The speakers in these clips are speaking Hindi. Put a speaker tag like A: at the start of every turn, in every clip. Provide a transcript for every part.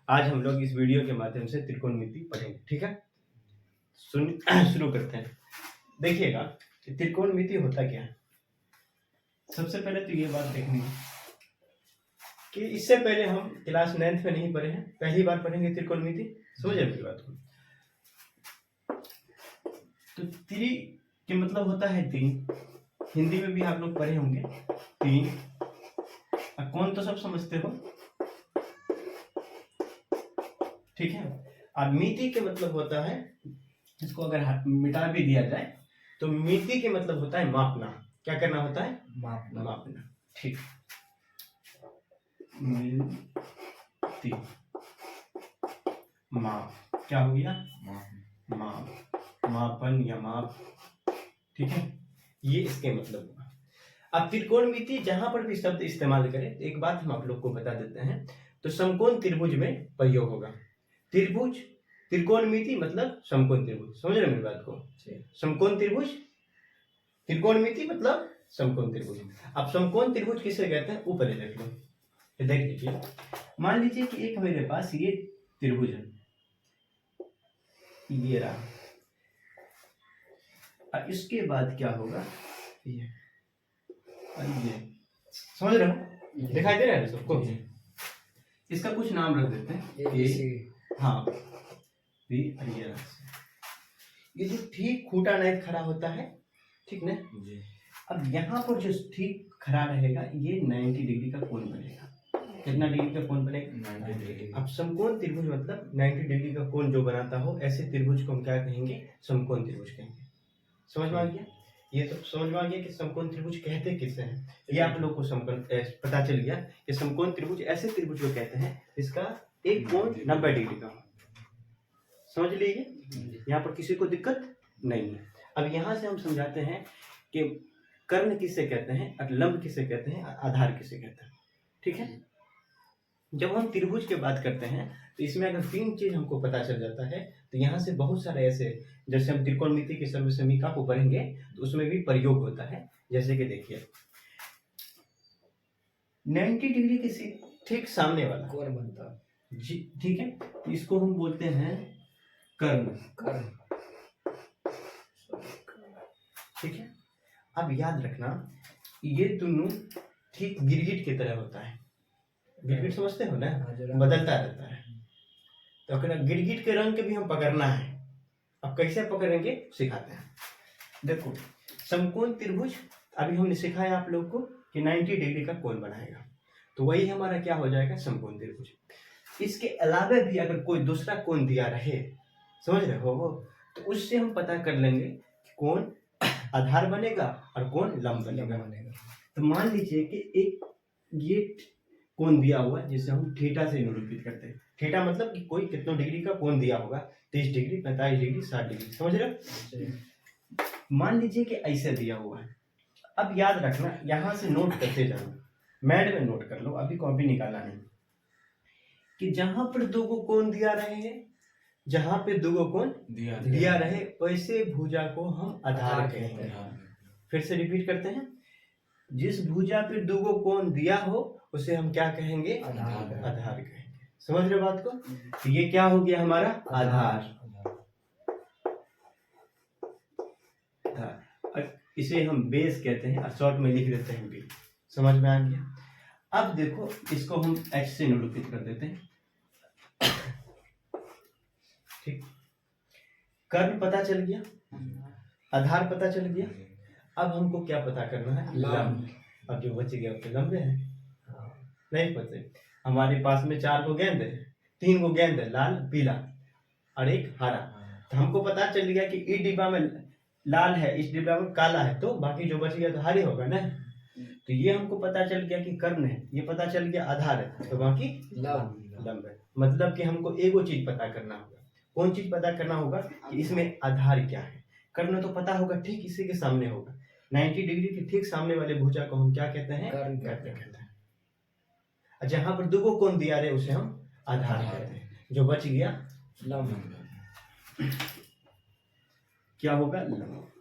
A: आज हम लोग इस वीडियो के माध्यम से त्रिकोणमिति पढ़ेंगे। ठीक है, शुरू करते हैं। देखिएगा त्रिकोणमिति होता क्या है। सबसे पहले तो ये बात देखनी है कि इससे पहले हम क्लास 9th में नहीं पढ़े हैं, पहली बार पढ़ेंगे त्रिकोणमिति। समझ रहे बात को? तो त्रि के मतलब होता है तीन। हिंदी में भी आप लोग पढ़े होंगे तीन। कौन तो सब समझते हो, ठीक है। और मिति के मतलब होता है, इसको अगर मिटा भी दिया जाए तो मिति के मतलब होता है मापना। क्या करना होता है? मापना। ठीक, मिति माप। क्या हो गया? माप, मापन या माप। ठीक है, ये इसके मतलब होगा। अब त्रिकोणमिति जहां पर भी शब्द इस्तेमाल करें तो एक बात हम आप लोग को बता देते हैं, तो समकोण त्रिभुज में प्रयोग होगा। त्रिभुज, त्रिकोणमिति मतलब समकोण त्रिभुज। समझ रहे मेरी बात को? समकोण त्रिभुज, त्रिकोणमिति मतलब समकोण त्रिभुज। अब समकोण त्रिभुज किसे कहते हैं? ऊपर देख लो, देख लीजिए। मान लीजिए कि एक मेरे पास ये त्रिभुज है, ये रहा। अब इसके बाद क्या होगा? ये समझ रहे हो? दिखाई दे रहा है सबको? इसका कुछ नाम रख देते हैं। हाँ, ये जो ठीक खूंटा नहीं खड़ा होता है, ठीक ना? अब यहाँ पर जो ठीक खड़ा रहेगा ये 90 डिग्री का कोण बनेगा। कितना डिग्री का कोण बनेगा? 90 डिग्री। अब समकोण त्रिभुज मतलब 90 डिग्री का कोण जो बनाता हो, ऐसे त्रिभुज को हम क्या कहेंगे? समकोण त्रिभुज कहेंगे। समझ में आ गया? ये तो समझ में आ गया कि समकोण त्रिभुज कहते किसे हैं। ये आप लोग को समकोण पता चल गया कि समकोण त्रिभुज ऐसे त्रिभुज को कहते हैं जिसका एक कोण 90 डिग्री का। समझ लीजिए, यहाँ पर किसी को दिक्कत नहीं है। अब यहाँ से हम समझाते हैं कि कर्ण किसे कहते हैं और लंब किसे कहते हैं, आधार किसे कहते हैं। ठीक है, जब हम त्रिभुज की बात करते हैं तो इसमें अगर तीन चीज हमको पता चल जाता है तो यहाँ से बहुत सारे ऐसे, जैसे हम त्रिकोणमिति की सर्वसमीका को पढ़ेंगे तो उसमें भी प्रयोग होता है। जैसे कि देखिए 90 डिग्री के ठीक सामने वाला
B: कोण बनता
A: जी, ठीक है, इसको हम बोलते हैं कर्ण। ठीक है, अब याद रखना ये दोनों ठीक गिरगिट की तरह होता है। गिरगिट समझते हो ना? बदलता रहता है। तो अगर गिरगिट के रंग के भी हम पकड़ना है, अब कैसे पकड़ेंगे सिखाते हैं। देखो समकोण त्रिभुज अभी हमने सिखाया आप लोग को कि 90 डिग्री का कोण बनाएगा, तो वही हमारा क्या हो जाएगा? समकोण त्रिभुज। इसके अलावा भी अगर कोई दूसरा कोण दिया रहे, समझ रहे हो वो, तो उससे हम पता कर लेंगे कि कौन आधार बनेगा और कौन लंब बनेगा। तो मान लीजिए कि एक ये कोण दिया हुआ है जिसे हम थीटा से निरूपित करते हैं। थीटा मतलब कि कोई कितने डिग्री का कोण दिया होगा, 30 डिग्री, 45 डिग्री, 60 डिग्री। समझ रहे हो? मान लीजिए कि ऐसे दिया हुआ है। अब याद रखना, यहाँ से नोट करते जाना, मैड में नोट कर लो, अभी कॉपी निकालना नहीं, कि जहां पर दो को कोण दिया रहे हैं, जहां पे दो कोण दिया रहे वैसे भुजा को हम आधार कहेंगे। फिर से रिपीट करते हैं, जिस भुजा पे दो कोण दिया हो उसे हम क्या कहेंगे? आधार कहेंगे। समझ रहे बात को? तो ये क्या हो गया हमारा? आधार। इसे हम बेस कहते हैं और शॉर्ट में लिख देते हैं बी। समझ में आ गया? अब देखो इसको हम एच से निरूपित कर देते हैं। ठीक, कर्ण पता चल गया, आधार पता चल गया। अब हमको क्या पता करना है? लंब। अब जो बच गया उसके लंबे हैं, नहीं पते। हमारे पास में 4 गो गेंद है, 3 गो गेंद है, लाल, पीला और एक हरा। तो हमको पता चल गया कि इस डिब्बा में लाल है, इस डिब्बा में काला है, तो बाकी जो बच गया तो हरे होगा ना। तो ये हमको पता चल गया कि कर्ण है, ये पता चल गया आधार है, तो बाकी लंब है। मतलब कि हमको एगो चीज पता करना होगा। कौन चीज पता करना होगा? कि इसमें आधार क्या है। कर्ण तो पता होगा, ठीक इसी के सामने होगा। 90 डिग्री के ठीक सामने वाले भुजा को हम क्या कहते हैं? कर्ण कहते हैं। जहां पर दो कोण दिया रहे उसे हम आधार कहते हैं। जो बच गया लंब, क्या होगा? लंब।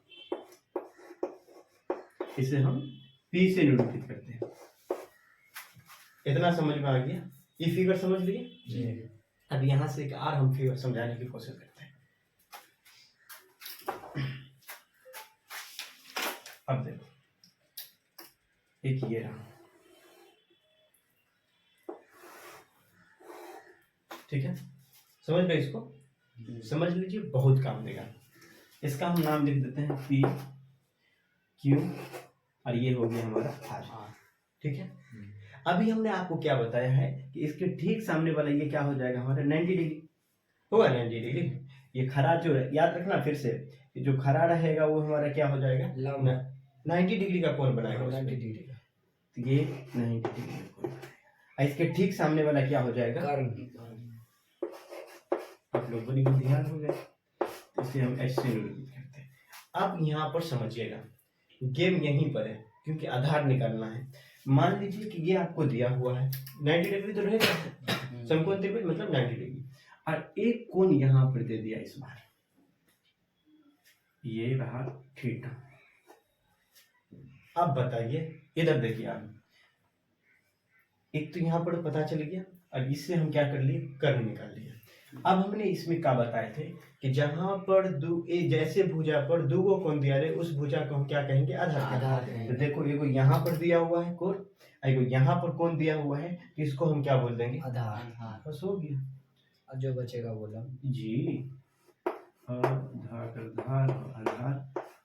A: इसे हम P से निरूपित करते हैं। इतना समझ में आ गया? ये फिगर समझ लिए? अब यहाँ से एक और हम फिगर समझाने की कोशिश करते हैं। अब देखो, एक ये रहा, ठीक है, समझ गए इसको? समझ लीजिए, बहुत काम देगा। इसका हम नाम लिख देते हैं पी क्यू, और ये हो गया हमारा आर, ठीक है। अभी हमने आपको क्या बताया है कि इसके ठीक सामने वाला ये क्या हो जाएगा हमारा 90 डिग्री होगा, 90 डिग्री। ये खड़ा जो है, याद रखना फिर से, जो खड़ा रहेगा वो हमारा क्या हो जाएगा, 90 डिग्री का कोण बनाएगा, 90 डिग्री का, तो ये 90 डिग्री का कोण बनाएगा। इसके ठीक सामने वाला क्या हो जाएगा, आप लोग बड़ी ध्यान हो गए, इसे हम एच से निरूपित करते हैं। अब यहाँ पर समझिएगा, गेम यहीं पर है, क्योंकि आधार निकालना है। मान लीजिए कि ये आपको दिया हुआ है 90 डिग्री तो रहेगा, समकोण त्रिभुज मतलब 90 डिग्री, और एक कोण यहाँ पर दे दिया इस बार, ये रहा थीटा। अब बताइए, इधर देखिए आप, एक तो यहाँ पर पता चल गया, और इससे हम क्या कर लिए, कर्ण निकाल लिया। अब हमने इसमें क्या बताए थे कि जहां पर जैसे भुजा पर दुगो कोण दिया रहे, उस भुजा को हम क्या कहेंगे, आधार कहेंगे। तो देखो, एगो यहाँ पर दिया हुआ है कोण, एगो यहाँ पर कोण दिया हुआ है, तो इसको हम क्या बोल देंगे, आधार। बस हो गया, और जो बचेगा बोला जी, आधार आधार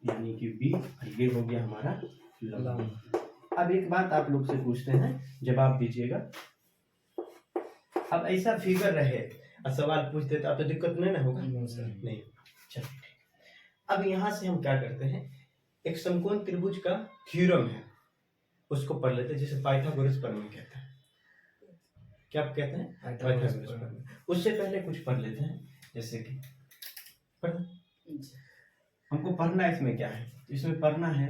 A: यानी कि बी, ये हो गया हमारा लंब। अब एक बात आप लोग से पूछते हैं, जवाब दीजिएगा। अब ऐसा फिगर रहे और सवाल पूछते तो अब तो दिक्कत नहीं ना होगा, नहीं, चलिए। अब यहाँ से हम क्या करते हैं, एक समकोण त्रिभुज का थ्योरम है, उसको पढ़ लेते हैं, जिसे पाइथागोरस प्रमेय कहते हैं। क्या आप कहते हैं, पाइथागोरस प्रमेय। उससे पहले कुछ पढ़ लेते हैं, जैसे कि हमको पढ़ना इसमें क्या है, इसमें पढ़ना है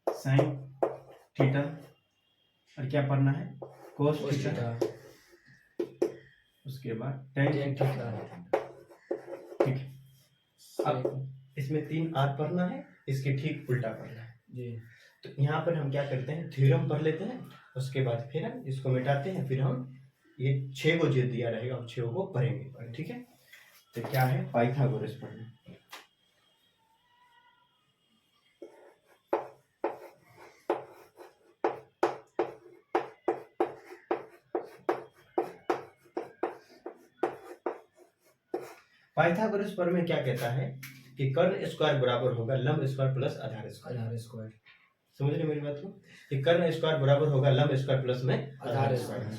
A: साइन थीटा, और क्या पढ़ना है, कोस थीटा, उसके बाद टेन थीटा, ठीक है। अब इसमें 3 आर पढ़ना है, इसके ठीक उल्टा पढ़ना है जी। तो यहाँ पर हम क्या करते हैं, थ्योरम पढ़ लेते हैं, उसके बाद फिर हम इसको मिटाते हैं, फिर हम ये 6 को जो दिया रहेगा अब 6 को पढ़ेंगे, ठीक है। तो क्या है, पाइथागोरस प्रमेय। पाइथागोरस प्रमेय क्या कहता है कि कर्ण स्क्वायर बराबर होगा लंब स्क्वायर प्लस आधार स्क्वायर। समझ रहे मेरी बात को, कि कर्ण स्क्वायर बराबर होगा लंब स्क्वायर प्लस में आधार स्क्वायर।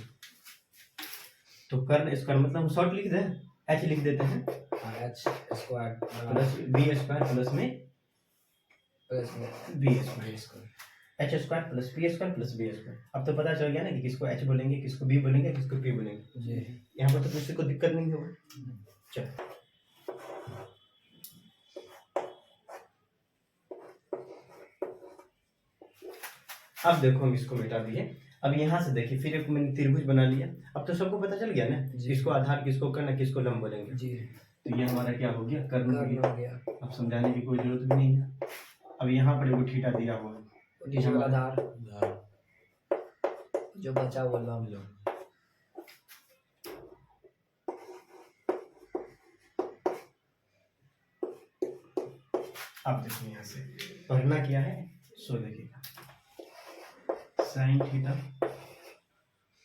A: तो कर्ण स्क्वायर मतलब हम शॉर्ट लिख दें, एच लिख देते हैं, H square plus B square plus में B square, H square plus P square plus B square. अब तो पता चल गया ना कि किसको एच बोलेंगे, किसको बी बोलेंगे, किसको पी बोलेंगे जी। यहाँ पर तो किसी को दिक्कत नहीं होगा। चलो, अब देखो हम इसको मिटा दिए। अब यहाँ से देखिए, फिर एक मैंने त्रिभुज बना लिया। अब तो सबको पता चल गया ना, किसको आधार, किसको कर्ण, किसको लंब बोलेंगे जी। तो ये हमारा क्या हो गया, कर्ण हो गया। अब समझाने की कोई जरूरत भी नहीं है। अब यहाँ पर एगो थीटा दिया हुआ है, आधार, जो बचा वो लंब। अब देखो यहाँ से पढ़ना क्या है, सो देखिएगा, sine theta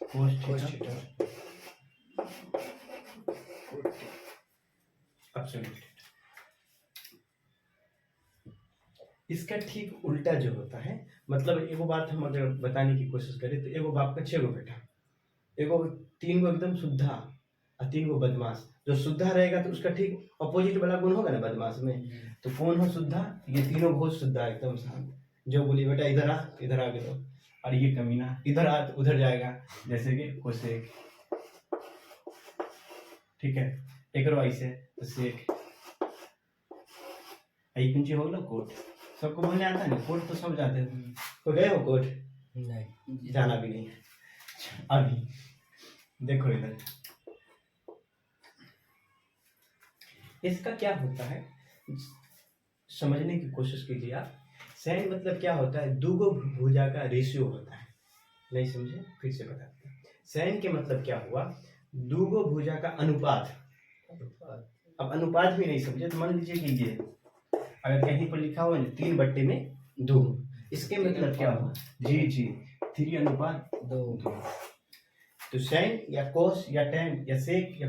A: cos theta absolute. इसका ठीक उल्टा जो होता है, मतलब एगो बात हम अगर बताने की कोशिश करें तो एगो बाप का 6 गो बेटा, एगो 3 गो एकदम शुद्धा और 3 गो बदमाश। जो शुद्धा रहेगा तो उसका ठीक अपोजिट वाला गुण होगा ना बदमाश में, तो कौन हो शुद्धा, ये तीनों बहुत शुद्धा एकदम शांत। जो बोली बेटा इधर आ गए, और ये कमीना इधर आ तो उधर जाएगा, जैसे कि कोसेक, ठीक है। एक रो ऐसे तो सेक, आई कुंची हो लो कोट, सबको बोलने आता है ना, कोट तो सब जाते हैं। तो गए हो कोट? नहीं, जाना भी नहीं है। अभी देखो इधर, इसका क्या होता है समझने की कोशिश कीजिए आप। साइन मतलब क्या होता है, दुगो भुजा का रेशियो होता है। नहीं समझे, फिर से बताते हैं। साइन के मतलब क्या हुआ, दूगो भुजा का अनुपात। अब अनुपात भी नहीं समझे तो मान लीजिए कि ये अगर कहीं पर लिखा हुआ है 3/2, इसके मतलब क्या हुआ? जी 3:2। तो साइन या कोस या टेन या सेक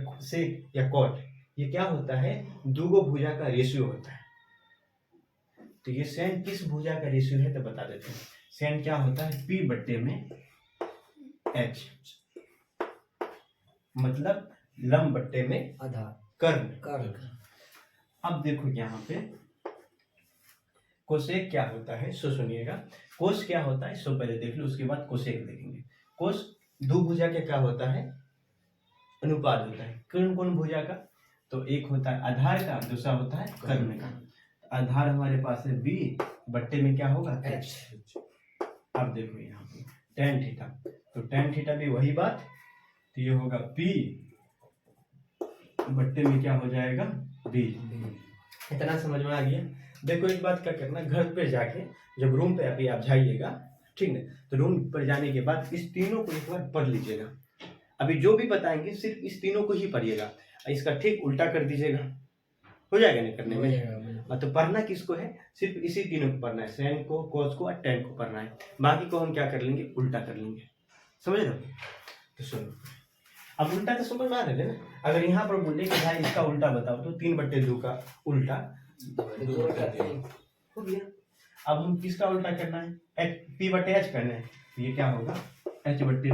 A: या कॉट, ये क्या होता है? दूगो भुजा का रेशियो होता है। तो ये साइन किस भुजा का रेशियो है तो बता देते हैं। साइन क्या होता है? P/H, मतलब लंब बट्टे में
B: आधा
A: कर्ण। अब देखो यहाँ पे कोसेक क्या होता है सो सुनिएगा। कोस क्या होता है सो पहले देख लो, उसके बाद कोसेक देखेंगे। कोस दो भुजा के क्या होता है? अनुपात होता है। कौन भुजा का? तो एक होता है आधार का, दूसरा होता है कर्ण का। आधार हमारे पास है b, बट्टे में क्या होगा? h। अब देखो यहाँ पे tan थीटा, तो tan थीटा भी वही बात, तो ये होगा p बट्टे में क्या हो जाएगा? b। इतना समझ में आ गया? देखो एक बात क्या करना, घर पे जाके जब रूम पे अभी आप जाइएगा, ठीक है, तो रूम पर जाने के बाद इस तीनों को एक बार पढ़ लीजिएगा। अभी जो भी बताएंगे सिर्फ इस तीनों को ही पढ़िएगा, इसका ठीक उल्टा कर दीजिएगा, हो जाएगा नहीं करने में। तो पढ़ना किसको है? सिर्फ इसी तीनों को पढ़ना है, साइन को, कोस को और टेन को पढ़ना है। बाकी को हम क्या कर लेंगे? उल्टा कर लेंगे। समझ रहे हो? तो सुनो, अब उल्टा तो समझ में आ रहा है ना। अगर यहाँ पर बोले कि भाई इसका उल्टा बताओ, तो 3/2 का उल्टा 2/3 हो गया। अब हम किसका उल्टा करना है? P/H करना है, तो ये क्या होगा? H/P।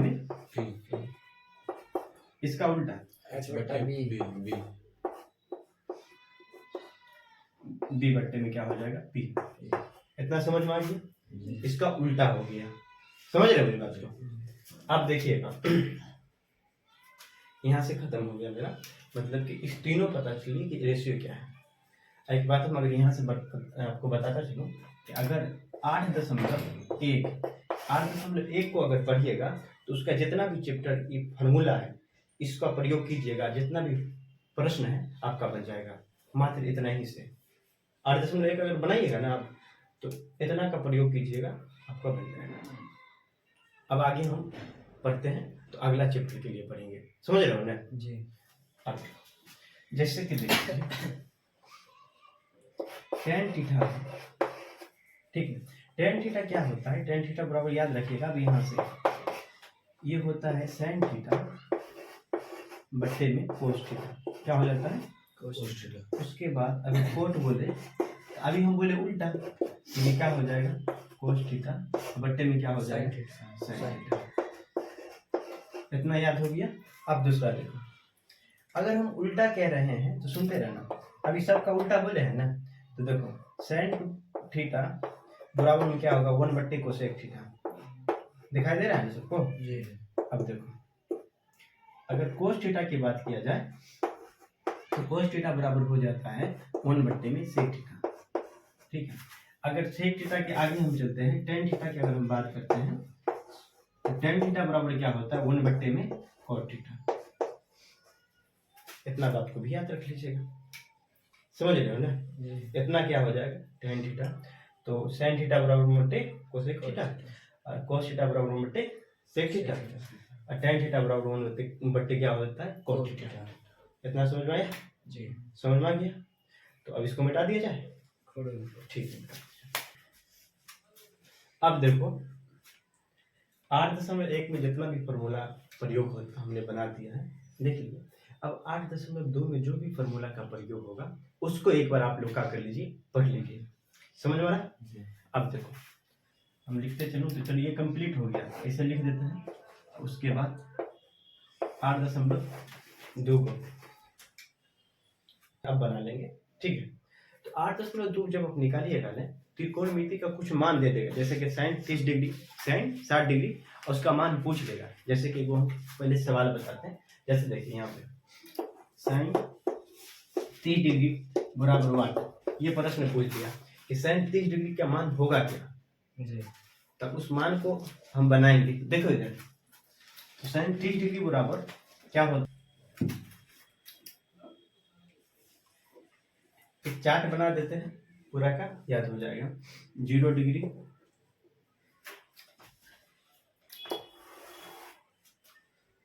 A: इसका उल्टा
B: H/B।
A: B बट्टे में क्या हो जाएगा? P। इतना समझ में आ गया? इसका उल्टा हो गया। समझ रहे हो मेरी बात को? आप देखिएगा, यहाँ से खत्म हो गया मेरा, मतलब कि इस तीनों पता चलिए कि रेशियो क्या है। एक बात हम अगर यहाँ से आपको बताता चलूँ कि अगर 8.1 को अगर पढ़िएगा तो उसका जितना भी चैप्टर ये फार्मूला है इसका प्रयोग कीजिएगा, जितना भी प्रश्न है आपका बन जाएगा। मात्र इतना ही से 8.1 अगर बनाइएगा ना आप, तो इतना का प्रयोग कीजिएगा, आपका बन जाएगा। अब आगे हम पढ़ते हैं, तो अगला चैप्टर के लिए पढ़ेंगे। समझ रहे हो ना
B: जी?
A: अब जैसे कि देखिए tan थीटा, ठीक है, tan थीटा क्या होता है? tan थीटा बराबर याद रखिएगा, अब यहाँ से ये होता है sin थीटा बट्टे में cos थीटा। क्या हो जाता है?
B: cos theta.
A: उसके बाद अभी कोट बोले, अभी हम बोले उल्टा, तो ये क्या हो जाएगा? cos थीटा बट्टे में क्या हो जाएगा? sin theta. इतना याद हो गया? अब दूसरा देखो, अगर हम उल्टा कह रहे हैं तो सुनते रहना। अभी सबका उल्टा बोले हैं ना, तो देखो sin थीटा बराबर में क्या होगा? 1/cosec theta. दिखाई दे रहा है सबको?
B: जी।
A: अब देखो, अगर cos थीटा की बात किया जाए तो cos थीटा बराबर हो जाता है 1/sec थीटा। ठीक है, अगर sec थीटा के आगे हम चलते हैं, tan थीटा की अगर हम बात करते हैं, तो tan थीटा बराबर क्या होता है? 1/cot theta. इतना बात को भी याद रख लीजिएगा। समझ रहे हो ना? इतना क्या हो जाएगा? tan थीटा, तो sin थीटा बराबर मोटे कोसेक थीटा, और cos थीटा बराबर मोटे सेक थीटा, और tan थीटा बराबर बट्टे क्या होता है? cot theta. इतना समझ में आया?
B: जी।
A: समझ में आ गया? तो अब इसको मिटा दिया जाए। ठीक है, अब देखो 8.1 में जितना भी फॉर्मूला प्रयोग होता हमने बना दिया है, देख लीजिए। अब 8.2 में जो भी फॉर्मूला का प्रयोग होगा उसको एक बार आप लोग क्या कर लीजिए? पढ़ लीजिए। समझ में आ रहा? अब देखो हम लिखते चलूं, तो चलिए कंप्लीट हो गया, ऐसे लिख देते हैं। उसके बाद 8.2 को अब बना लेंगे, ठीक है। तो 8.2 जब आप निकालिएगा ना, त्रिकोणमिति का कुछ मान दे देगा, जैसे कि sin 30 डिग्री, sin 60 डिग्री, और उसका मान पूछ लेगा। जैसे कि वो हम पहले सवाल बताते हैं। जैसे देखिए यहाँ पे sin 30 डिग्री बराबर 1, ये प्रश्न पूछ दिया कि sin 30 डिग्री का मान होगा क्या जी। तब उस मान को हम बनाएंगे। देखो इधर, तो sin 30 डिग्री बराबर क्या होता है? एक चार्ट बना देते हैं, पूरा का याद हो जाएगा। 0 डिग्री,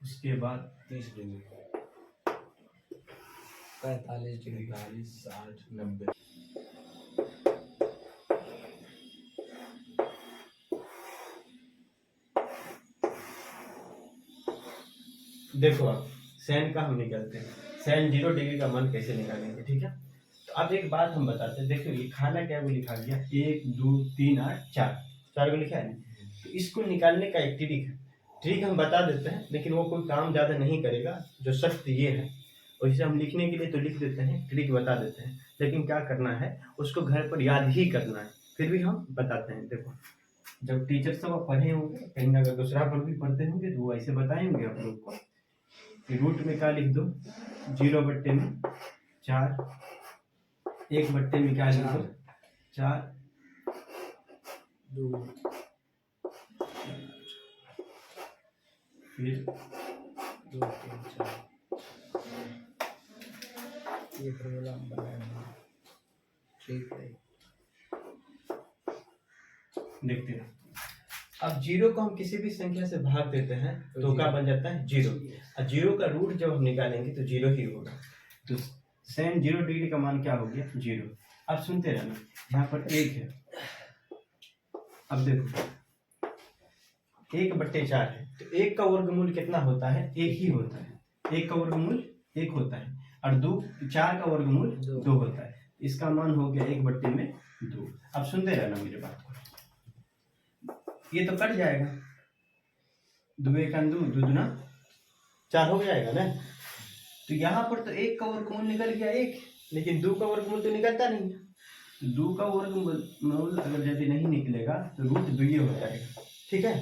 A: उसके बाद
B: 30 डिग्री, 45 डिग्री 45 60 90
A: देखो आप सैन का हम निकालते हैं, सैन 0 डिग्री का मान कैसे निकालेंगे, ठीक है। तो अब एक बात हम बताते हैं, देखो ये खाना क्या वो लिखा गया 1 2 3 8 4 को लिखा है ना। तो इसको निकालने का एक ट्रिक है, ट्रिक हम बता देते हैं, लेकिन वो कोई काम ज़्यादा नहीं करेगा, जो सख्त ये है। और इसे हम लिखने के लिए तो लिख देते हैं, ट्रिक बता देते हैं, लेकिन क्या करना है उसको घर पर याद ही करना है, फिर भी हम बताते हैं। देखो जब टीचर सब पढ़े होंगे, कहीं अगर दूसरा पर भी पढ़ते होंगे तो वो ऐसे बताएंगे आप लोग को। रूट में क्या लिख दो 0/4, 1 में क्या लिख दो 4
B: 2
A: फिर
B: 2 3 4 ये फॉर्मूला हम बनाए हैं, ठीक है।
A: देखते हैं अब 0 को हम किसी भी संख्या से भाग देते हैं तो क्या बन जाता है 0, और 0 का रूट जब हम निकालेंगे तो 0 ही होगा। तो sin 0 डिग्री का मान क्या हो गया 0। अब सुनते रहना, यहाँ पर 1 है, अब देखो 1/4 है, तो 1 का वर्गमूल कितना होता है 1 ही होता है, 1 का वर्गमूल 1 होता है, और 4 का वर्गमूल 2 होता है, इसका मान हो गया 1/2। अब सुनते रहना मेरे बात को, ये तो कट जाएगा, 2 1 2 2 दूना 4 हो जाएगा ना। तो यहाँ पर तो 1 का वर्गमूल निकल गया 1, लेकिन 2 का वर्गमूल तो निकलता नहीं है। तो 2 का वर्गमूल अगर यदि नहीं निकलेगा तो रूट 2 हो जाएगा, ठीक है।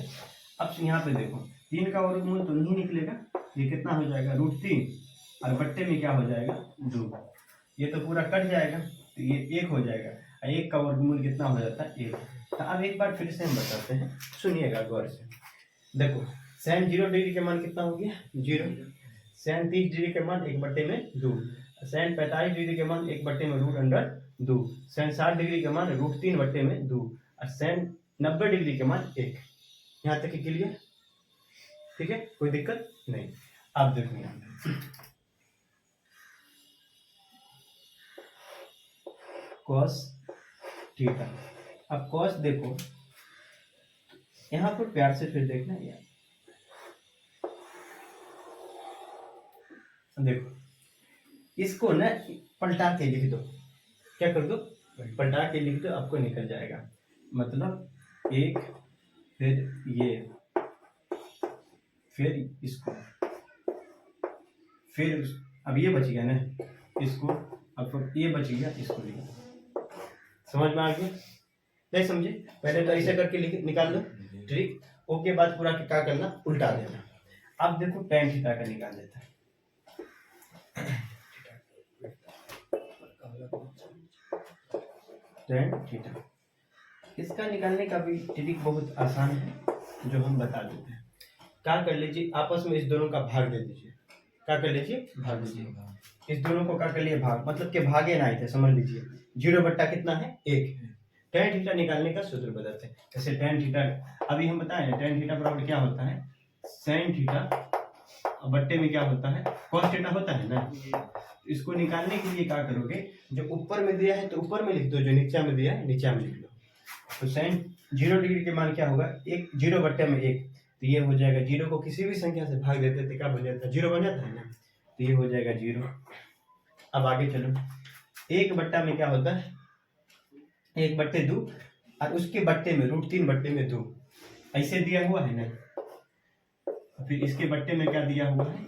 A: अब यहाँ पे देखो 3 का वर्गमूल तो नहीं निकलेगा, ये कितना हो जाएगा √3, और बट्टे में क्या हो जाएगा 2, ये तो पूरा कट जाएगा, तो ये 1 हो जाएगा, और 1 का वर्गमूल कितना हो जाता है 1। तो अब एक बार फिर से हम बताते हैं, सुनिएगा गौर से। देखो sin 0 डिग्री के मान कितना हो गया 0, sin 30 डिग्री के मान 1/2, sin 45 डिग्री के मान 1/√2, sin 60 डिग्री के मान √3/2, और sin 90 डिग्री के मान 1। यहाँ तक क्लियर, ठीक है, कोई दिक्कत नहीं। अब देखो यहाँ पे cos थीटा, अब cos देखो यहाँ पर प्यार से फिर देखना यार, देखो इसको ना पलटा के लिख दो, क्या कर दो पलटा के लिख दो, आपको निकल जाएगा। मतलब 1 फिर ये फिर इसको फिर अब ये बच गया ना इसको, अब ये बच गया इसको लिखो, समझ में आ गया नहीं समझे, पहले तो ऐसे करके निकाल लो ट्रिक, ओके बाद पूरा क्या करना उल्टा देना। अब देखो tan थीटा का निकाल देता है, tan थीटा, इसका निकालने का भी ट्रिक बहुत आसान है जो हम बता देते हैं। क्या कर लीजिए आपस में इस दोनों का भाग दे दीजिए, क्या कर लीजिए भाग दीजिए, इस दोनों को क्या कर लिए भाग, मतलब के भागे ना आए थे, समझ लीजिए 0 बट्टा कितना है 1। tan थीटा निकालने का सूत्र बताते हैं, जैसे tan थीटा अभी हम बताएं tan थीटा बराबर क्या होता है sin थीटा बट्टे में क्या होता है cos थीटा होता है ना। इसको निकालने के लिए क्या करोगे, जो ऊपर में दिया है तो ऊपर में लिख दो, जो नीचे में दिया है नीचे में लिख लो। तो sin 0 डिग्री के मान क्या होगा 0/1, तो ये हो जाएगा 0 को किसी भी संख्या से भाग देते थे क्या बन जाता है 0 बन जाता है ना, तो ये हो जाएगा 0। अब आगे चलो 1 में क्या होता है 1/2, और उसके बट्टे में √3/2 ऐसे दिया हुआ है ना, फिर इसके बट्टे में क्या दिया हुआ है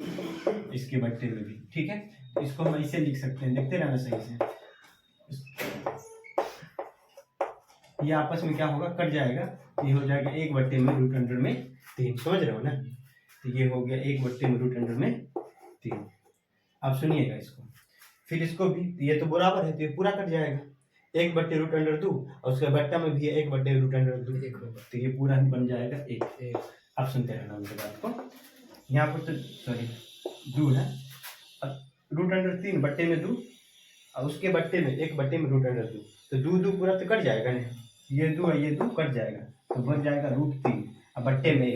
A: इसके बट्टे में भी, ठीक है। तो इसको हम ऐसे लिख सकते हैं, देखते रहना सही से, ये आपस में क्या होगा कट जाएगा, ये हो जाएगा 1/√3, समझ रहे हो ना। तो ये हो गया 1/√3। अब सुनिएगा इसको, फिर इसको भी, ये तो बराबर है तो ये पूरा कट जाएगा 1/√2, और उसके बट्टा में भी 1/√2, तो ये पूरा ही बन जाएगा 1। अब सुनते रहना मेरी बात को, यहाँ पर तो सॉरी 2 है, अब √3 बट्टे में 2, और उसके बट्टे में 1/√2, तो 2 पूरा तो कट जाएगा ना, ये 2 है ये 2 कट जाएगा, तो बन जाएगा √3, और बट्टे में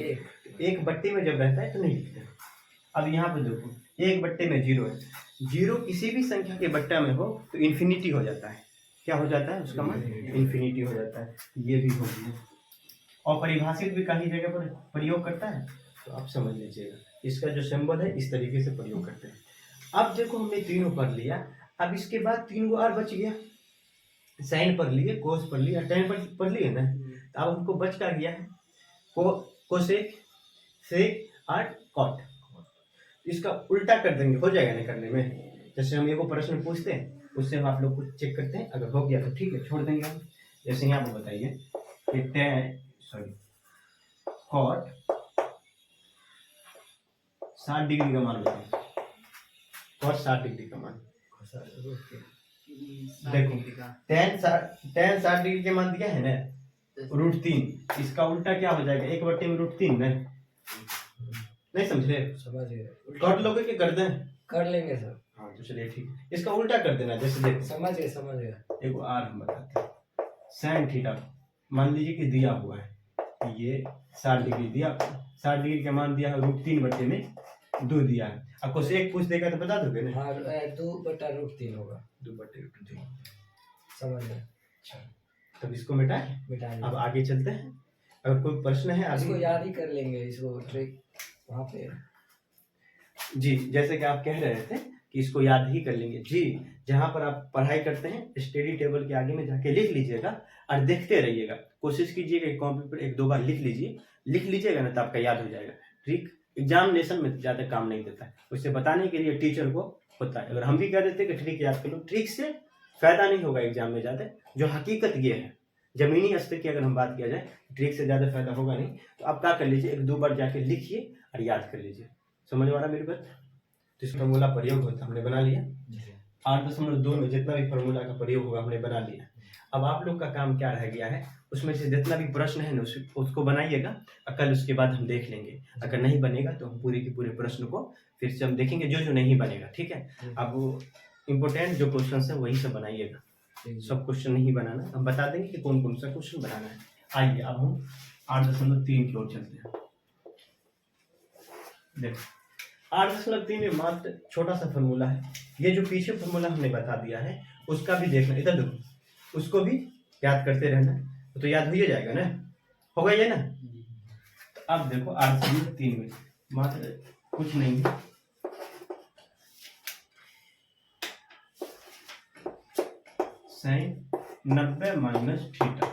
A: 1 बट्टे में जब रहता है तो नहीं लिखते। अब यहाँ पे देखो 1 बट्टे में 0 है, जीरो किसी भी संख्या के बट्टा में हो तो इन्फिनिटी हो जाता है। क्या हो जाता है उसका मान? इन्फिनिटी हो जाता है। ये भी हो गया। और परिभाषित भी कहीं जगह पर प्रयोग करता है, तो आप समझ लीजिएगा इसका जो सिंबल है इस तरीके से प्रयोग करते हैं। अब देखो हमने तीनों पढ़ लिया, अब इसके बाद तीन गो और बच गया। साइन पढ़ लिए, कोस पढ़ लिया, tan पढ़ लिए ना। तो अब हमको बच क्या गया है? कोसेक, सेक और कॉट। इसका उल्टा कर देंगे, हो जाएगा ना करने में। जैसे हम एक प्रश्न पूछते हैं उससे हम आप लोग को चेक करते हैं, अगर हो गया तो ठीक है छोड़ देंगे हम। जैसे यहाँ पर बताइए कि कॉट 60 डिग्री का मान बताइए। कॉट 60 डिग्री का मान देखो, tan 60 डिग्री के मान दिया है ना, √3। इसका उल्टा क्या हो जाएगा? 1/√3 ना। नहीं समझे?
B: समझ गए।
A: कट लोगे कि कर दें?
B: कर लेंगे सर।
A: हाँ तो चलिए ठीक है, इसका उल्टा कर देना। जैसे देखो,
B: समझ गए।
A: एक आर हम बताते हैं। साइन थीटा मान लीजिए कि दिया हुआ है, ये 60 डिग्री दिया, 60 डिग्री का मान दिया है, √3/2 दिया है। अब कोसेक पूछ देगा तो बता दोगे ना?
B: हाँ 2/√3 होगा।
A: 2/√3
B: समझ गए।
A: अच्छा, तब इसको मिटाएं। अब आगे चलते हैं। अगर कोई प्रश्न है
B: इसको
A: आगे
B: याद ही कर लेंगे, इसको ट्रिक वहाँ पे।
A: जी, जैसे कि आप कह रहे थे कि इसको याद ही कर लेंगे जी। जहाँ पर आप पढ़ाई करते हैं स्टडी टेबल के आगे में जाके लिख लीजिएगा और देखते रहिएगा। कोशिश कीजिएगा कॉपी पर 1-2 बार लिख लीजिएगा ना, तो आपका याद हो जाएगा। ट्रिक एग्जामिनेशन में ज़्यादा काम नहीं देता है, उससे बताने के लिए टीचर को होता है। अगर हम भी कह देते कि ट्रिक याद कर लो, ट्रिक से फायदा नहीं होगा एग्जाम में ज़्यादा। जो हकीकत ये है, जमीनी स्तर की अगर हम बात किया जाए, ट्रिक से ज़्यादा फायदा होगा नहीं। तो आप क्या कर लीजिए, 1-2 बार जाके लिखिए और याद कर लीजिए। समझ में आ रहा मेरी बात? तो इस फार्मूला प्रयोग होता हमने बना लिया। 8.2 में जितना भी फार्मूला का प्रयोग होगा हमने बना लिया। अब आप लोग का काम क्या रह गया है, उसमें से जितना भी प्रश्न है ना उसको बनाइएगा, और कल उसके बाद हम देख लेंगे। अगर नहीं बनेगा तो हम पूरे के पूरे प्रश्न को फिर से हम देखेंगे, जो नहीं बनेगा। ठीक है, अब वो इम्पोर्टेंट जो क्वेश्चन है वही सब बनाइएगा, सब क्वेश्चन नहीं बनाना। हम बता देंगे कि कौन कौन सा क्वेश्चन बनाना है। आइए अब हम 8.3 की ओर चलते हैं। देखो 8.3 में मात्र छोटा सा फार्मूला है। ये जो पीछे फार्मूला हमने बता दिया है उसका भी देखना, इधर देखो, उसको भी याद करते रहना, तो याद हो ही जाएगा ना, होगा ये ना। तो अब देखो 8.3 में मात्र कुछ नहीं, साइन 90 - थीटा।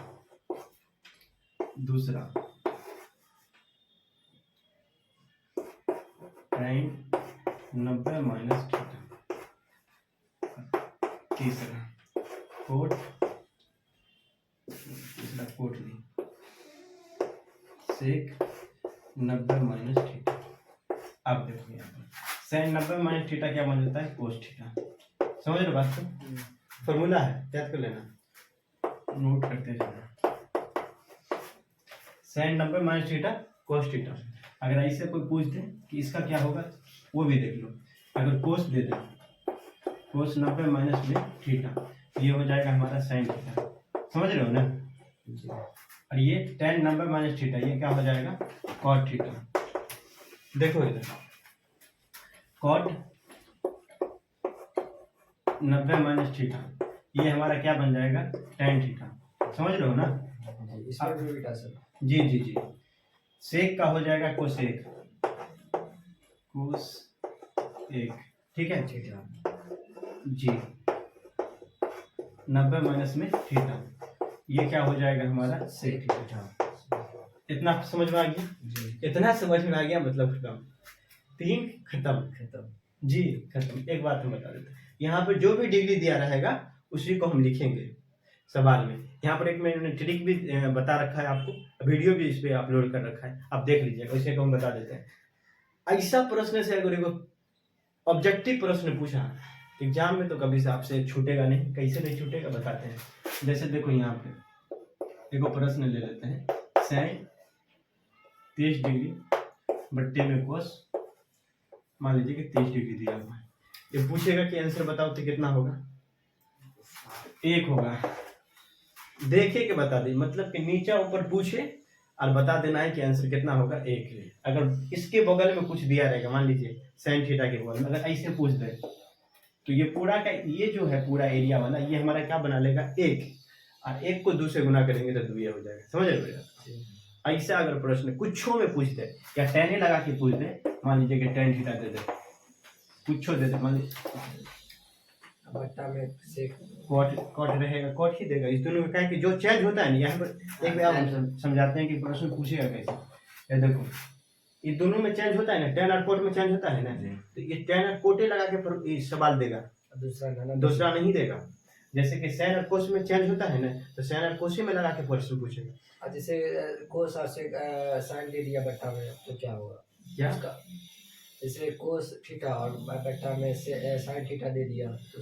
A: दूसरा साइन 90 - थीटा। तीसरा कोट, तीसरा कोट नहीं, सेक 90 - थीटा। अब देखो यहाँ पर साइन 90 - थीटा क्या बन जाता है? Cos theta. समझ लो बात को, फॉर्मूला है, याद कर लेना, नोट करते जाना। Sine 90 - theta cos theta. अगर ऐसे कोई पूछ दे कि इसका क्या होगा, वो भी देख लो। अगर कोस दे दे, कोस 90 - थीटा, ये हो जाएगा हमारा साइन थीटा। समझ रहे हो ना? और ये tan 90 - थीटा, ये क्या हो जाएगा? Cot theta. देखो इधर कॉट 90 - थीटा, ये हमारा क्या बन जाएगा? tan theta. समझ रहे हो ना?
B: इसमें भी बेटा सर।
A: जी जी जी। सेक का हो जाएगा कोसेक, कोस 1। ठीक है जी, 90 - थीटा, ये क्या हो जाएगा हमारा? Sec theta. इतना समझ में आ गया? इतना समझ में आ गया मतलब खत्म, 3 खत्म जी, खत्म। एक बात हम बता देते हैं, यहाँ पर जो भी डिग्री दिया रहेगा उसी को हम लिखेंगे सवाल में। यहाँ पर एक मैंने ट्रिक भी बता रखा है आपको, वीडियो भी इस पे अपलोड कर रखा है, आप देख लीजिएगा। इसे को हम बता देते हैं। ऐसा प्रश्न से अगर ऑब्जेक्टिव प्रश्न पूछा एग्जाम में तो कभी से आपसे छूटेगा नहीं। कैसे नहीं छूटेगा बताते हैं। जैसे देखो यहाँ पे एक प्रश्न ले लेते हैं, साइन 30 डिग्री बट्टे में कोस, मान लीजिए कि 30 डिग्री दिया हुआ है। ये पूछेगा कि आंसर बताओ तो कितना होगा? 1 होगा। देखे के बता दे, मतलब कि नीचे ऊपर पूछे और बता देना है कि आंसर कितना होगा? 1 है। अगर इसके बगल में कुछ दिया रहेगा, मान लीजिए साइन थीटा के बगल में अगर ऐसे पूछ दे तो ये पूरा का ये जो है पूरा एरिया वाला ये हमारा क्या बना लेगा 1, और 1 को 2 से गुना करेंगे तो 2 हो जाएगा। समझ रहे हो? ऐसा अगर प्रश्न कुछो में पूछ दे या tan लगा के पूछ दे, मान लीजिए कि tan थीटा दे दे, कुछो दे दे, मान लीजिए
B: बट्टा में से
A: कॉट रहेगा, कॉट ही देगा। इस दोनों में क्या है कि जो चेंज होता है ना, यहाँ पर एक बार हम समझाते हैं कि प्रश्न पूछेगा कैसे। ये देखो ये दोनों में चेंज होता है ना, tan और कोट में चेंज होता है ना, तो ये tan और कोटे लगा के ये सवाल देगा, दूसरा नहीं देगा। जैसे कि sin और कोस में चेंज होता है ना, तो sin और कोसे में लगा के प्रश्न पूछेगा।
B: जैसे कोस और साइन दे दिया बट्टा में तो क्या होगा?
A: क्या
B: जैसे कोस थीटा और बट्टा में से साइन थीटा दे दिया तो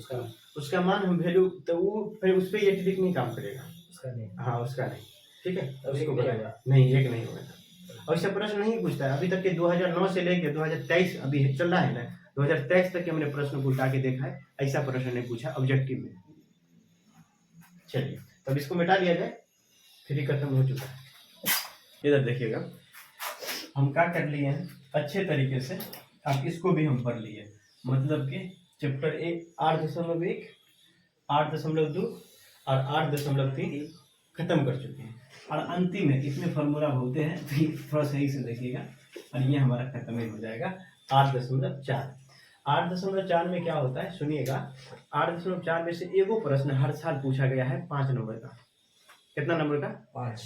A: उसका मान हम वैल्यू, तो वो फिर उस पर ये ट्रिक नहीं काम करेगा,
B: उसका नहीं।
A: हाँ उसका नहीं, ठीक है,
B: तो
A: उसको
B: नहीं
A: बताएगा नहीं, एक नहीं होगा। और इससे प्रश्न नहीं पूछता है। अभी तक के 2009 से लेकर 2023 अभी चल रहा है ना, 2023 तक के हमने प्रश्न को उठा के देखा है, ऐसा प्रश्न नहीं पूछा ऑब्जेक्टिव में। चलिए तब इसको मिटा लिया जाए, फिर ही खत्म हो चुका है। इधर देखिएगा हम क्या कर लिए हैं अच्छे तरीके से, अब इसको भी हम पढ़ लिए, मतलब कि चैप्टर 8.1, 8.2 और 8.3 खत्म कर चुके हैं। और अंतिम में इसमें फार्मूला होते हैं, तो थोड़ा सही से देखिएगा, और ये हमारा खत्म ही हो जाएगा। 8.4 8.4 में क्या होता है सुनिएगा। 8.4 में से एगो प्रश्न हर साल पूछा गया है 5 नंबर का। कितना नंबर का?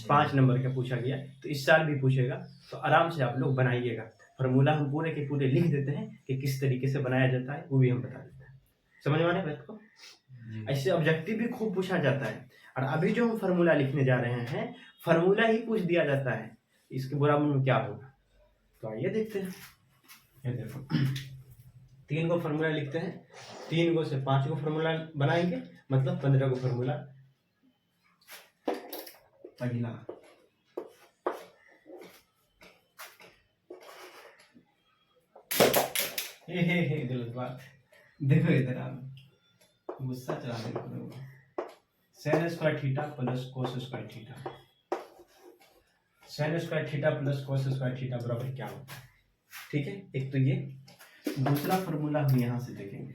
A: 5 नंबर का पूछा गया, तो इस साल भी पूछेगा, तो आराम से आप लोग बनाइएगा। फार्मूला हम पूरे के पूरे लिख देते हैं कि किस तरीके से बनाया जाता है, वो भी हम बता देते हैं। समझ में आने बात को? ऐसे ऑब्जेक्टिव भी खूब पूछा जाता है। और अभी जो हम फार्मूला लिखने जा रहे हैं, फार्मूला ही पूछ दिया जाता है, इसके बराबर में क्या होगा, तो आइए देखते हैं। ये देखो 3 गो फार्मूला लिखते हैं, 3 गो से 5 गो फार्मूला बनाएंगे, मतलब 15 गो फार्मूला। अगला हे गलत बात, देखो इधर आप गुस्सा चला दे। sin square theta plus cos square theta, sin square theta plus cos square theta बराबर क्या होता है? ठीक है, एक तो ये। दूसरा फॉर्मूला हम यहां से देखेंगे,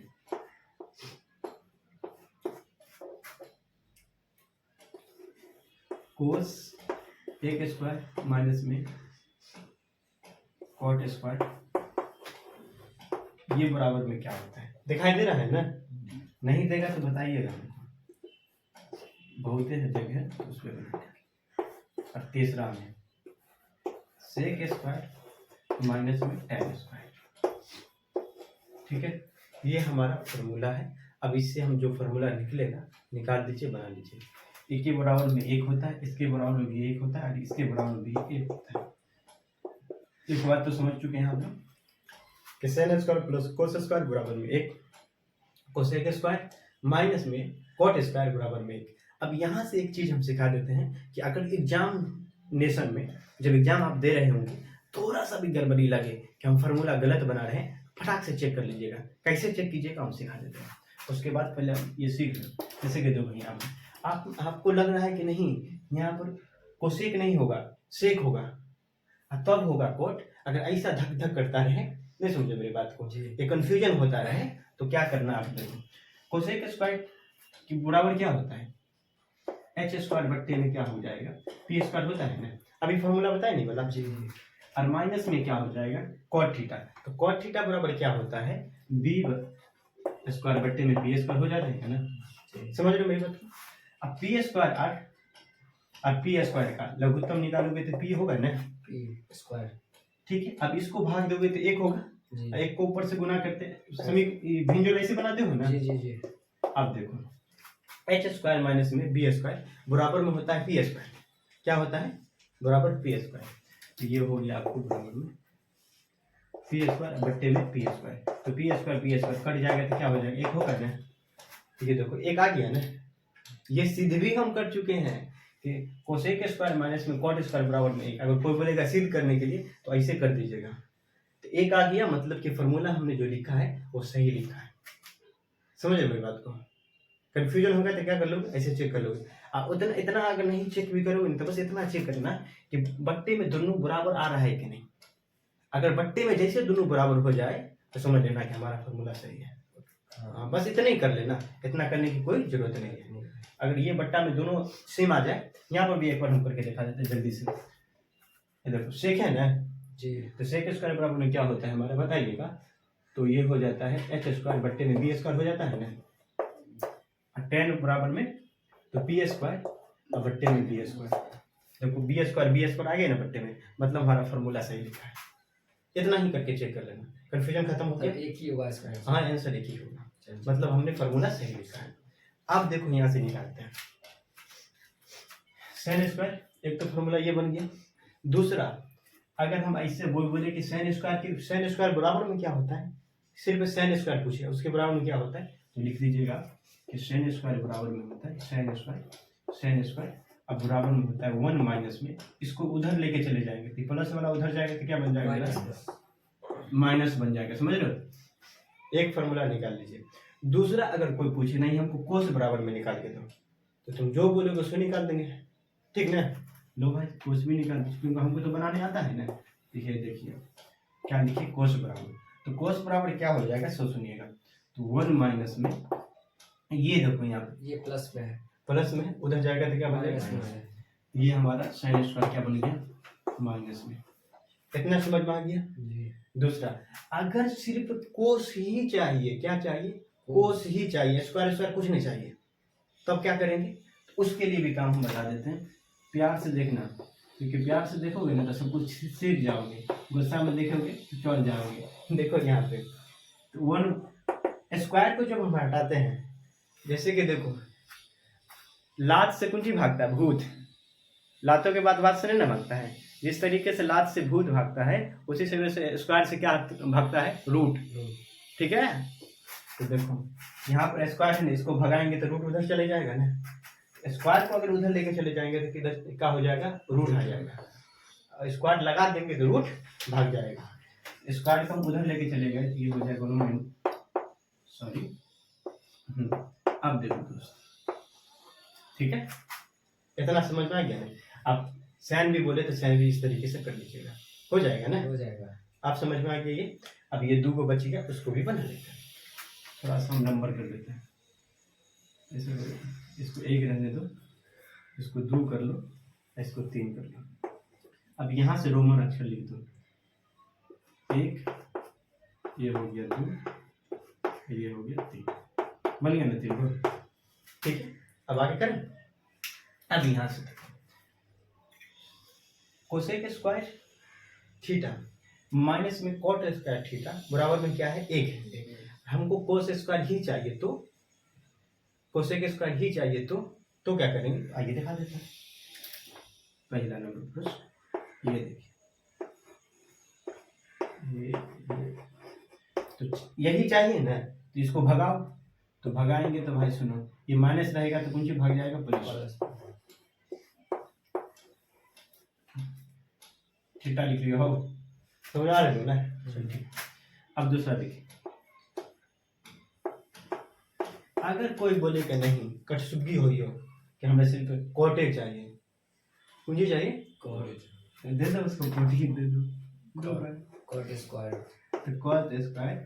A: कोस 1 स्क्वायर माइनस में कॉट स्क्वायर, ये बराबर में क्या होता है? दिखाई दे रहा है ना? नहीं देगा तो बताइएगा, बहुत है जगह तो उस पर। और तीसरा में सेक स्क्वायर माइनस में tan स्क्वायर। ठीक है, ये हमारा फार्मूला है। अब इससे हम जो फार्मूला निकलेगा निकाल दीजिए, बना लीजिए। एक के बराबर में 1 होता है, इसके बराबर में भी 1 होता है, और इसके बराबर में भी 1 होता है। एक बात तो समझ चुके हैं आप लोग कि sin square plus cos square बराबर में 1, कोसेक स्क्वायर माइनस में कॉट स्क्वायर बराबर में 1। अब यहाँ से एक चीज हम सिखा देते हैं कि अगर एग्जामिनेशन में जब एग्जाम आप दे रहे होंगे, थोड़ा सा भी गड़बड़ी लगे कि हम फार्मूला गलत बना रहे हैं, फटाक से चेक कर लीजिएगा। कैसे चेक कीजिएगा हम सिखा देते हैं। उसके बाद पहले हम ये सीख लें, जैसे कि देखो यहाँ पर आपको लग रहा है कि नहीं यहाँ पर कोसेक नहीं होगा, सेक होगा, तब होगा कोट। अगर ऐसा धक धक करता रहे, नहीं समझे मेरी बात को, ये कंफ्यूजन होता रहे, तो क्या करना आपने, कोसेक स्क्वायर की बराबर क्या होता है, एच स्क्वायर बट्टे में क्या हो जाएगा, पी स्क्वायर होता है ना। अभी फॉर्मूला बताए नहीं मतलब जी। और माइनस में क्या हो जाएगा, कॉट थीटा। तो कॉट थीटा बराबर क्या होता है, बी स्क्वायर बट्टे में पी स्क्वायर हो जाता है ना। समझ रहे मेरी बात को? अब पी स्क्वायर 8 और पी स्क्वायर का लघुत्तम निकालोगे तो पी होगा ना,
B: पी स्क्वायर।
A: ठीक है, अब इसको भाग दोगे तो 1 होगा, 1 को ऊपर से गुना करते भिंजोल ऐसे बनाते हो ना।
B: जी।
A: अब देखो एच स्क्वायर माइनस में बी स्क्वायर बराबर में होता है पी स्क्वायर। क्या होता है, बराबर पी स्क्वायर। तो ये हो गया आपको बराबर में पी स्क्वायर बट्टे में पी स्क्वायर। तो पी स्क्वायर कट जाएगा तो क्या हो जाएगा, 1 होगा ना। ठीक है, देखो 1 आ गया ना। ये सिद्ध भी हम कर चुके हैं कि कोसेक स्क्वायर माइनस में कॉट स्क्वायर बराबर में 1। अगर कोई बोलेगा सिद्ध करने के लिए तो ऐसे कर दीजिएगा। तो 1 आ गया, मतलब कि फॉर्मूला हमने जो लिखा है वो सही लिखा है। समझ मेरी बात को? कंफ्यूजन होगा तो क्या कर लोगे, ऐसे चेक कर लोगे। उतना इतना अगर नहीं चेक भी करोगे तो बस इतना चेक करना कि बट्टे में दोनों बराबर आ रहा है कि नहीं। अगर बट्टे में जैसे दोनों बराबर हो जाए तो समझ लेना कि हमारा फॉर्मूला सही है। बस इतना ही कर लेना, इतना करने की कोई जरूरत नहीं है। अगर ये बट्टा में दोनों सेम आ जाए, यहाँ पर भी एक बार हम करके दिखा देते हैं जल्दी से। ये देखो सेक है ना
B: जी,
A: तो सेक स्क्वायर बराबर में क्या होता है हमारा बताइएगा। तो ये हो जाता है एच स्क्वायर बट्टे में बी स्क्वायर हो जाता है ना, 10 बराबर में तो पी स्क्वायर और बट्टे में बी स्क्वायर। देखो बी स्क्वायर आ गया ना बट्टे में, मतलब हमारा फॉर्मूला सही लिखा है। इतना ही करके चेक कर लेना, कंफ्यूजन खत्म हो
B: तब
A: गया।
B: एक ही होगा इसका आंसर।
A: हाँ आंसर एक ही होगा,
B: चलिए।
A: मतलब हमने फॉर्मूला सही लिखा है। अब देखो यहाँ से निकालते हैं साइन स्क्वायर, एक तो फॉर्मूला ये बन गया। दूसरा अगर हम ऐसे बोले कि साइन स्क्वायर बराबर में क्या होता है, सिर्फ साइन स्क्वायर पूछे उसके बराबर में क्या होता है, तो लिख दीजिएगा कि साइन स्क्वायर बराबर में होता है साइन स्क्वायर अब बराबर में होता है 1 माइनस में, इसको उधर लेके चले जाएंगे तो प्लस वाला उधर जाएगा तो क्या बन जाएगा, माइनस बन जाएगा। समझ रहे हो, एक फॉर्मूला निकाल लीजिए। दूसरा अगर कोई पूछे नहीं हमको कोस बराबर में निकाल के दो, तो तुम जो बोलोगे उसको निकाल देंगे, ठीक ना। लो भाई कोस भी निकाल, क्योंकि हमको तो बनाने आता है ना। तो ये देखिए क्या लिखिए कोस बराबर, तो कोस बराबर क्या हो जाएगा सो सुनिएगा, तो 1 माइनस में ये देखो यहाँ पे
B: ये प्लस में है,
A: प्लस में उधर जाएगा तो क्या बन
B: माइनस में
A: जाएगा,
B: है।
A: ये हमारा साइन स्क्वायर क्या बन गया माइनस में। इतना समझ में आ गया।
B: जी,
A: दूसरा अगर सिर्फ कोस ही चाहिए, क्या चाहिए, कोस ही चाहिए, स्क्वायर कुछ नहीं चाहिए, तब क्या करेंगे, उसके लिए भी काम हम बता देते हैं। प्यार से देखना, क्योंकि प्यार से देखोगे ना तो सब कुछ सीख जाओगे, गुस्सा में देखोगे तो चल जाओगे। देखो यहाँ पे तो 1 स्क्वायर को जब हम हटाते हैं, जैसे कि देखो लात से कुंजी भागता है भूत, लातों के बाद बात से नहीं ना भागता है, जिस तरीके से लात से भूत भागता है उसी से स्क्वायर से क्या भागता है, रूट। ठीक है, तो देखो यहाँ पर स्क्वायर है ना, इसको भगाएंगे तो रूट उधर चले जाएगा ना, स्क्वायर को अगर उधर लेके चले जाएंगे तो किधर क्या हो जाएगा, रूट आ जाएगा। स्क्वायर लगा देंगे तो रूट भाग जाएगा। स्क्वायर को हम उधर लेके चले गए तो ये हो जाएगा सॉरी। अब देखो दोस्त, ठीक है, इतना समझ में आ गया ना। आप सैन भी बोले तो सैन भी इस तरीके से कर लीजिएगा, हो जाएगा ना,
B: हो जाएगा।
A: आप समझ में आ गया ये। अब ये 2 को बचेगा उसको भी बना लेते हैं, थोड़ा सा हम नंबर कर देते हैं, इसको 1 रहने दो, इसको 2 कर लो, इसको 3 कर लो। अब यहाँ से रोमन अक्षर लिख दो, 1 ये हो गया 2 ये हो गया 3, बन गया ना 3। ठीक है, अब आगे करें। अब यहाँ से कोसेक स्क्वायर थीटा माइनस में कॉट स्क्वायर थीटा बराबर में क्या है, 1 है। हमको कोस स्क्वायर ही चाहिए, तो कोसेक स्क्वायर ही चाहिए तो क्या करेंगे, आगे दिखा देते हैं। पहला नंबर प्रश्न ये देखिए, तो यही चाहिए ना, तो इसको भगाओ, तो भगाएंगे तो भाई सुनो ये माइनस रहेगा तो कुछ भाग जाएगा प्लस, थीटा लिख लियो हो, समझ आ रहे हो ना। ठीक, अब दूसरा देखिए, अगर कोई बोले कि नहीं कटसुग्गी हो कि हमें सिर्फ कोटे चाहिए, पूंजी चाहिए, कोट दे दो उसको, कोटी दे दो,
B: कोट स्क्वायर,
A: तो कोट स्क्वायर।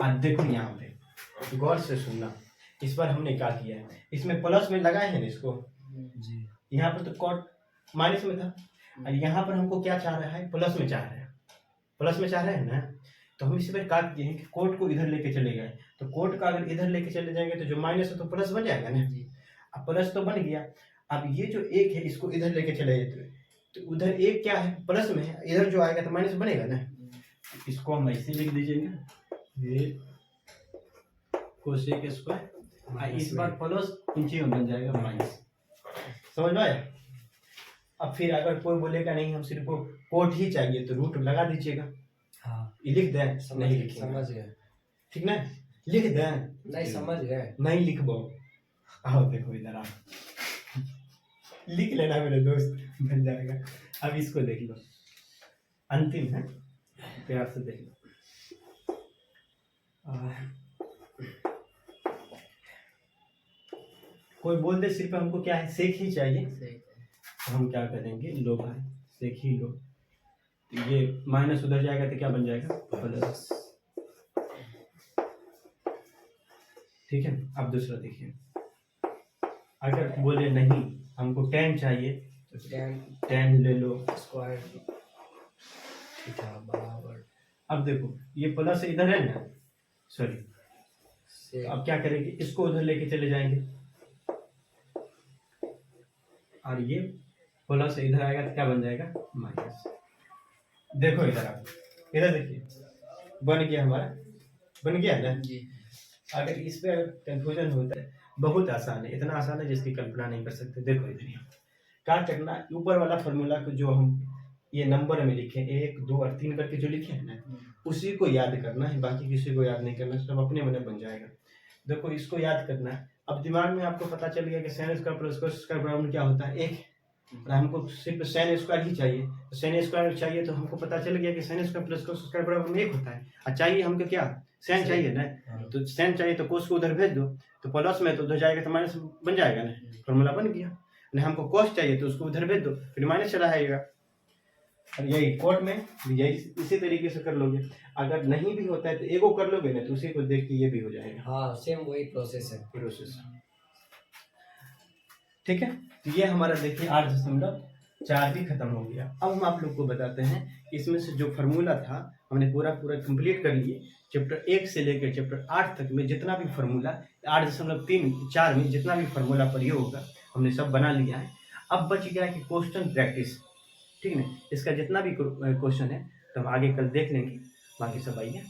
A: अब देखो यहाँ पे गौर से सुनना, इस बार हमने क्या किया है, इसमें प्लस में लगाए हैं ना इसको
B: जी,
A: यहाँ पर तो कोट माइनस में था, और यहाँ पर हमको क्या चाह रहा है, प्लस में चाह रहे हैं, प्लस में चाह रहे हैं ना। तो हम इसी पर क्या किए हैं कि कोट को इधर लेके चले गए, तो कोट का अगर इधर लेके चले जाएंगे तो जो माइनस है तो प्लस बन जाएगा ना। अब प्लस तो बन गया, अब ये जो 1 है इसको इधर लेके चले जाते तो उधर 1 क्या है, प्लस में है, इधर जो आएगा तो माइनस बनेगा ना। इसको हम ऐसे लिख दीजिएगा, ये कोसेक स्क्वायर, इस बार प्लस नीचे में बन जाएगा माइनस। समझ में आया। अब फिर अगर कोई बोलेगा नहीं हम सिर्फ कोट ही चाहिए, तो रूट लगा दीजिएगा।
B: हाँ,
A: ये लिख दें, नहीं लिखेंगे,
B: समझ गए,
A: ठीक ना, लिख दें,
B: नहीं समझ गए,
A: नहीं लिखबो। आओ देखो इधर आओ, लिख लेना मेरे दोस्त, बन जाएगा। अब इसको देख लो, अंतिम है, प्यार से देख लो। कोई बोल दे सिर्फ हमको क्या है, सेक ही चाहिए, तो हम क्या करेंगे, लो भाई सेक ही लो, तो ये माइनस उधर जाएगा तो क्या बन जाएगा, प्लस। ठीक है। अब दूसरा देखिए, अगर बोले नहीं हमको tan चाहिए
B: तो tan
A: tan ले लो।
B: स्क्वायर थीटा बराबर,
A: अब देखो ये प्लस इधर है ना, सॉरी,
B: से
A: अब क्या करेंगे, इसको उधर लेके चले जाएंगे और ये प्लस इधर आएगा तो क्या बन जाएगा, माइनस। देखो इधर आप, इधर देखिए बन गया हमारा, बन गया ना।
B: जी।
A: अगर इस पे कंफ्यूजन होता है, बहुत आसान है, इतना आसान है जिसकी कल्पना नहीं कर सकते। देखो इधर यहाँ क्या करना, ऊपर वाला फॉर्मूला को जो हम ये नंबर में लिखे 1 2 और 3 करके जो लिखे हैं ना, उसी को याद करना है, बाकी किसी को याद नहीं करना, सब अपने मन बन जाएगा। देखो इसको याद करना है। अब दिमाग में आपको पता चल गया कि sin square plus cos square बराबर क्या होता है, 1। और हमको सिर्फ sin स्क्वायर ही चाहिए, तो sin स्क्वायर चाहिए तो हमको पता चल गया कि sin square plus cos square बराबर 1 होता है। और चाहिए हमको क्या, sin चाहिए ना, तो sin चाहिए तो cos को उधर भेज दो, तो प्लस में तो उधर जाएगा तो माइनस बन जाएगा ना, फॉर्मूला बन गया। नहीं हमको cos चाहिए तो उसको उधर भेज दो, फिर माइनस चला आएगा। और यही कोर्ट में यही इसी तरीके से कर लोगे। अगर नहीं भी होता है तो एगो कर लोगे ना, तो उसी को देख के ये भी हो जाएगा।
B: हाँ सेम वही प्रोसेस है।
A: प्रोसेस, ठीक है। तो ये हमारा देखिए 8.4 भी खत्म हो गया। अब हम आप लोग को बताते हैं इसमें से जो फार्मूला था हमने पूरा कंप्लीट कर लिए। चैप्टर 1 से लेकर चैप्टर 8 तक में जितना भी फार्मूला 8.4 में जितना भी फार्मूला प्रयोग होगा हमने सब बना लिया है। अब बच गया कि क्वेश्चन प्रैक्टिस, ठीक है। इसका जितना भी क्वेश्चन है तो हम आगे कल देख लेंगे, बाकी सब आइए।